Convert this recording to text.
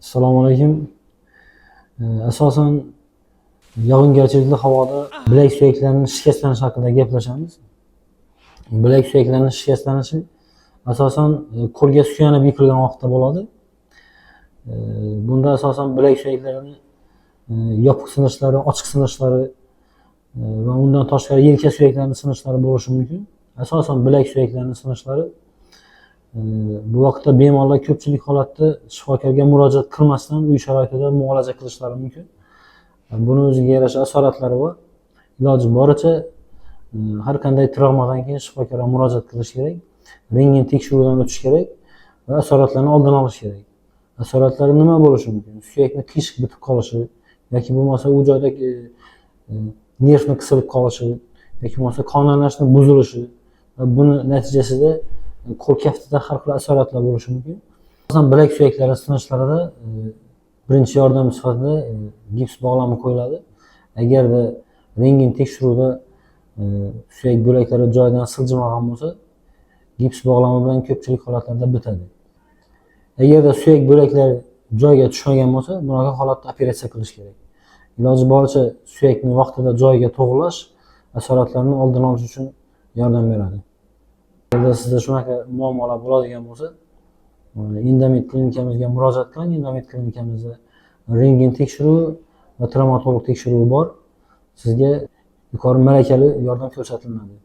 Assalomu alaykum. Asosan yog'ingarchilikli havoda bilak suyaklarining shikastlanishi haqida gaplashamiz. Bilak suyaklarining shikastlanishi asosan qo'lga suyanib yiqilgan vaqtda bo'ladi. Bunda asosan bilak suyaklarining yopiq sinishlari, ochiq sinishlari va undan tashqari yelka suyaklarining sinishlari bo'lishi mumkin. Asosan bilak suyaklarining sinishlari bu vaqtda bemorlar ko'pchilik holatda shifokorga murojaat qilmasdan uy sharoitida muolaja qilishlari mumkin. Buni o'ziga yarasha asoratlari bor. Iloji boricha har qanday travmadan keyin shifokorga murojaat qilish kerak. Rentgen tekshiruvdan o'tish kerak va asoratlarni oldini olish kerak. Asoratlari nima bo'lishi mumkin? Suyakni qiyshiq bitib qolishi yoki bo'lmasa u joydagi nervni qisilib qolishi yoki bo'lmasa qon aylanishi buzilishi va buni natijasida qo'l kaftida har xil asoratlar bo'lishi mumkin. Asosan bilak suyaklari sinishlarida birinchi yordam sifatida gips bog'lami qo'yiladi. Agarda rentgen tekshiruvda suyak bo'laklari joyidan siljimagan bo'lsa, gips bog'lami bilan ko'pchilik holatlarda bitadi. Agarda suyak bo'laklari joyiga tushmagan bo'lsa, bunaqa holatda operatsiya qilish kerak. Iloji boricha suyakni vaqtida joyiga to'g'irlash asoratlarni oldini olish uchun yordam beradi. Agar sizda shunaqa muammolar bo'ladigan bo'lsa, Indomit klinikamizga murojaat qiling. Indomit klinikamizda rentgen tekshiruvi va travmatolog tekshiruvi bor. Sizga yuqori malakali yordam ko'rsatiladi.